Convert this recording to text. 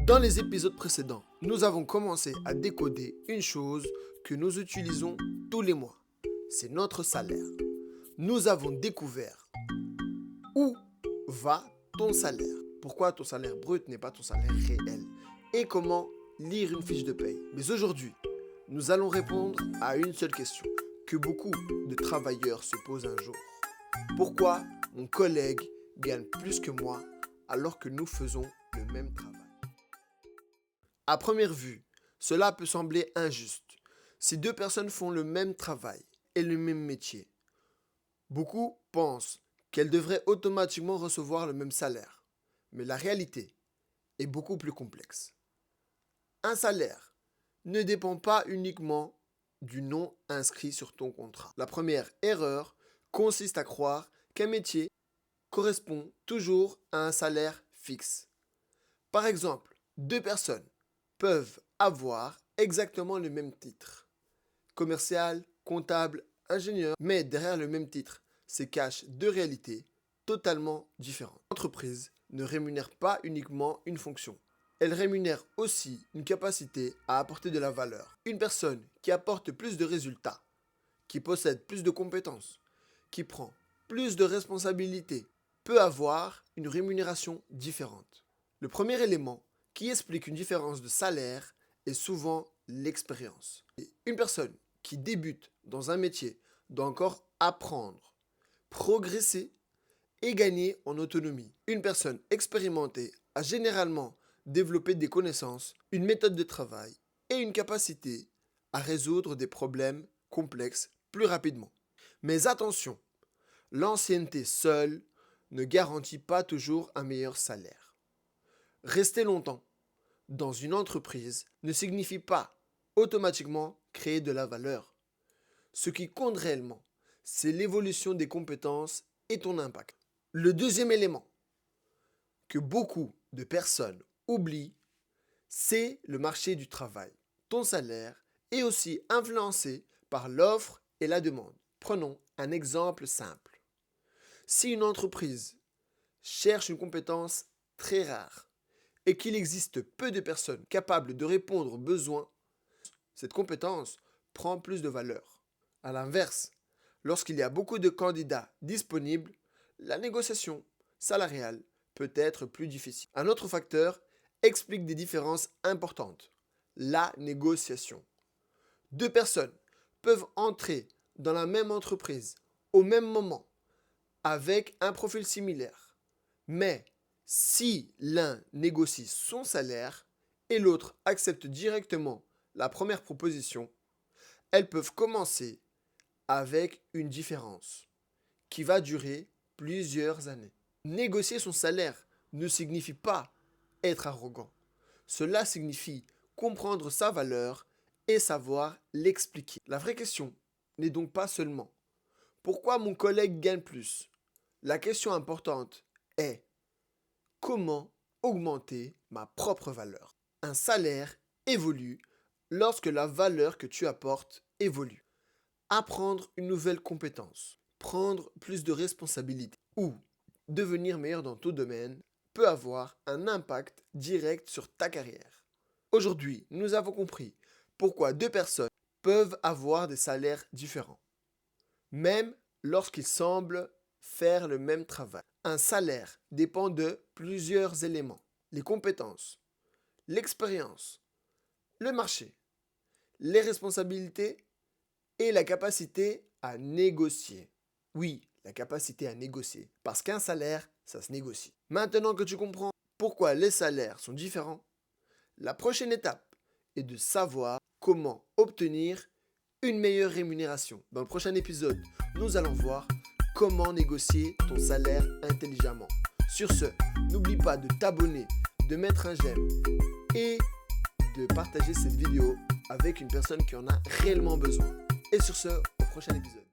Dans les épisodes précédents, nous avons commencé à décoder une chose que nous utilisons tous les mois. C'est notre salaire. Nous avons découvert où va ton salaire. Pourquoi ton salaire brut n'est pas ton salaire réel. Et comment lire une fiche de paye. Mais aujourd'hui, nous allons répondre à une seule question que beaucoup de travailleurs se posent un jour. Pourquoi mon collègue gagne plus que moi alors que nous faisons le même travail? À première vue, cela peut sembler injuste. Si deux personnes font le même travail et le même métier, beaucoup pensent qu'elles devraient automatiquement recevoir le même salaire. Mais la réalité est beaucoup plus complexe. Un salaire ne dépend pas uniquement du nom inscrit sur ton contrat. La première erreur consiste à croire qu'un métier correspond toujours à un salaire fixe. Par exemple, deux personnes peuvent avoir exactement le même titre. Commercial, comptable, ingénieur, mais derrière le même titre se cachent deux réalités totalement différentes. L'entreprise ne rémunère pas uniquement une fonction. Elle rémunère aussi une capacité à apporter de la valeur. Une personne qui apporte plus de résultats, qui possède plus de compétences, qui prend plus de responsabilités, peut avoir une rémunération différente. Le premier élément qui explique une différence de salaire est souvent l'expérience. Une personne qui débute dans un métier doit encore apprendre, progresser et gagner en autonomie. Une personne expérimentée a généralement développé des connaissances, une méthode de travail et une capacité à résoudre des problèmes complexes plus rapidement. Mais attention, l'ancienneté seule ne garantit pas toujours un meilleur salaire. Rester longtemps dans une entreprise ne signifie pas automatiquement créer de la valeur. Ce qui compte réellement, c'est l'évolution des compétences et ton impact. Le deuxième élément que beaucoup de personnes oublient, c'est le marché du travail. Ton salaire est aussi influencé par l'offre et la demande. Prenons un exemple simple. Si une entreprise cherche une compétence très rare et qu'il existe peu de personnes capables de répondre aux besoins, cette compétence prend plus de valeur. À l'inverse, lorsqu'il y a beaucoup de candidats disponibles, la négociation salariale peut être plus difficile. Un autre facteur explique des différences importantes. La négociation. Deux personnes peuvent entrer dans la même entreprise au même moment avec un profil similaire. Mais si l'un négocie son salaire et l'autre accepte directement la première proposition, elles peuvent commencer avec une différence qui va durer plusieurs années. Négocier son salaire ne signifie pas être arrogant. Cela signifie comprendre sa valeur et savoir l'expliquer. La vraie question n'est donc pas seulement « Pourquoi mon collègue gagne plus ?» La question importante est « Comment augmenter ma propre valeur ?» Un salaire évolue lorsque la valeur que tu apportes évolue. Apprendre une nouvelle compétence, prendre plus de responsabilités ou devenir meilleur dans ton domaine peut avoir un impact direct sur ta carrière. Aujourd'hui, nous avons compris pourquoi deux personnes peuvent avoir des salaires différents, même lorsqu'ils semblent faire le même travail. Un salaire dépend de plusieurs éléments: les compétences, l'expérience, le marché, les responsabilités et la capacité à négocier. Oui, la capacité à négocier, parce qu'un salaire, ça se négocie. Maintenant que tu comprends pourquoi les salaires sont différents, la prochaine étape est de savoir comment obtenir une meilleure rémunération. Dans le prochain épisode, nous allons voir comment négocier ton salaire intelligemment. Sur ce, n'oublie pas de t'abonner, de mettre un j'aime et de partager cette vidéo avec une personne qui en a réellement besoin. Et sur ce, au prochain épisode.